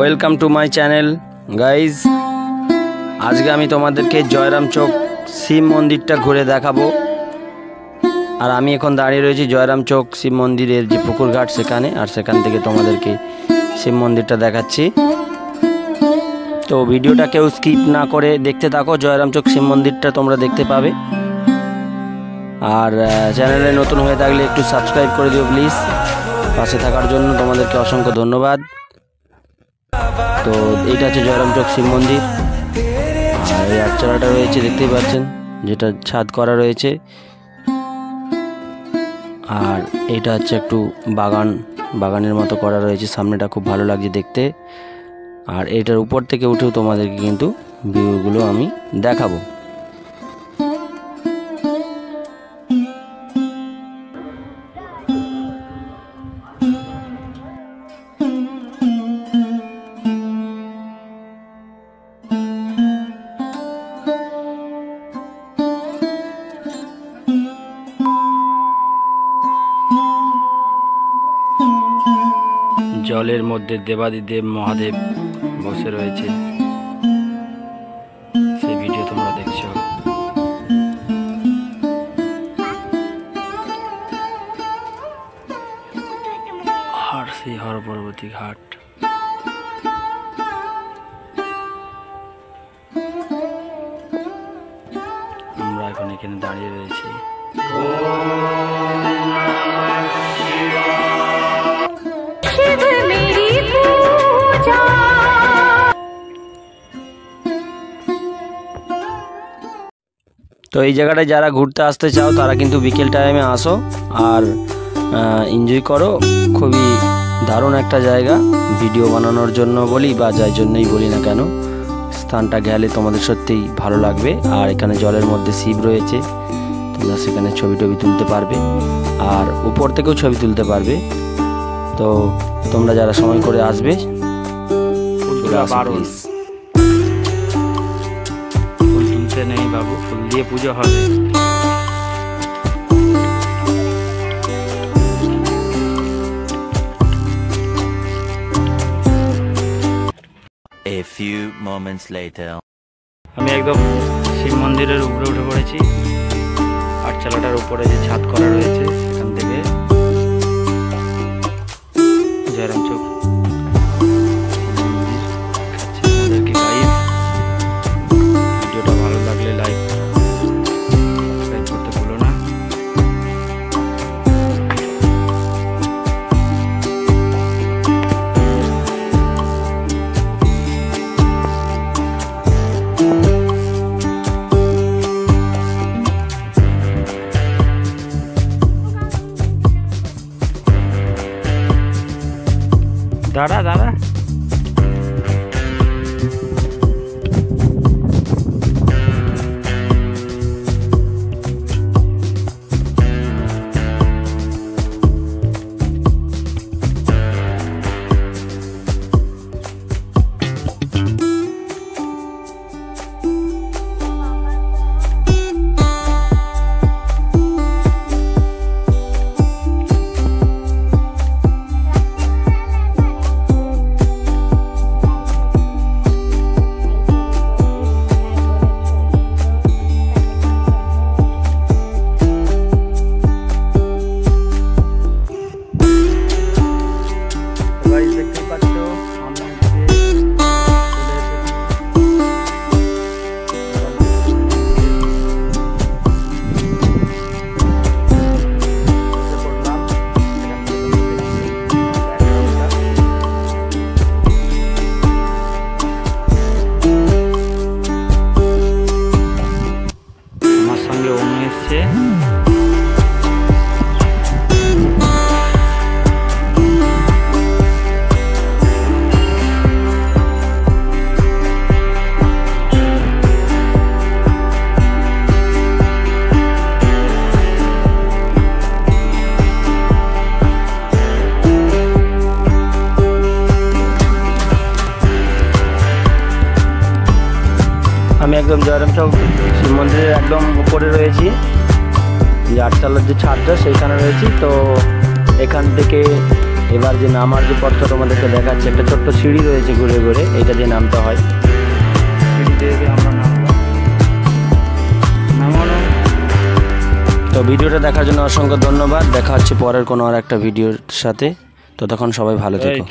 Welcome to my channel guys. আজকে আমি তোমাদেরকে জয়রাম চক শিব মন্দিরটা ঘুরে দেখাবো। আর আমি এখন দাঁড়িয়ে রয়েছি জয়রাম চক শিব মন্দিরের যে পুকুরঘাট সেখানে, আর সেখান থেকে তোমাদেরকে শিব মন্দিরটা দেখাচ্ছি। তো ভিডিওটা কেউ স্কিপ না করে দেখতে থাকো, জয়রাম চক শিব মন্দিরটা তোমরা দেখতে পাবে। আর চ্যানেলে নতুন হয়ে থাকলে একটু সাবস্ক্রাইব করে দিও প্লিজ। পাশে থাকার জন্য তোমাদেরকে অসংখ্য ধন্যবাদ। তো এইটা হচ্ছে জয়রাম চক শিব মন্দির। আর এই আটচালাটা রয়েছে দেখতেই পাচ্ছেন, যেটা ছাদ করা রয়েছে। আর এইটা হচ্ছে একটু বাগানের মতো করা রয়েছে, সামনেটা খুব ভালো লাগছে দেখতে। আর এইটার উপর থেকে উঠেও তোমাদেরকে কিন্তু ভিউগুলো আমি দেখাবো। জলের মধ্যে দেবাদিদেব মহাদেব বসে রয়েছে, সেই ভিডিও তোমরা দেখছো। আর সেই হর পর্বতী ঘাট। আমরা এখন এখানে দাঁড়িয়ে রয়েছি। তো এই জায়গাটায় যারা ঘুরতে আসতে চাও তারা কিন্তু বিকেল টাইমে আসো আর এনজয় করো। খুবই দারুণ একটা জায়গা ভিডিও বানানোর জন্য বলি বা যাই জন্যই বলি না কেন, স্থানটা গেলে তোমাদের সত্যিই ভালো লাগবে। আর এখানে জলের মধ্যে শিব রয়েছে, তোমরা সেখানে ছবি তুলতে পারবে আর উপর থেকেও ছবি তুলতে পারবে। তো তোমরা যারা সময় করে আসবে, ফুল তুলতে নেই বাবু, ফুল দিয়ে পুজো হবে। A few moments later. আমি একদম শিব মন্দিরের উপরে উঠে পড়েছি। আটচালাটার উপরে যে ছাদ করা রয়েছে সেখান থেকে জয়রাম চক ভিডিওটা ভালো লাগলে লাইক সাবস্ক্রাইব করতে ভুলো না। দাঁড়া দাঁড়া আমি একদম জয়রাম চক শিব মন্দিরের একদম উপরে রয়েছি, যে আটচালার যে ছাদটা সেইখানে রয়েছি। তো এখান থেকে এবার যে নামার যে পথটা তোমাদেরকে দেখাচ্ছে, একটা ছোট্ট সিঁড়ি রয়েছে ঘুরে ঘুরে, এইটা দিয়ে নামতে হয়। সিঁড়ি দিয়ে আমরা নামানো। তো ভিডিওটা দেখার জন্য অসংখ্য ধন্যবাদ। দেখা হচ্ছে পরের কোনো আর একটা ভিডিওর সাথে। ততক্ষণ সবাই ভালো থেকো।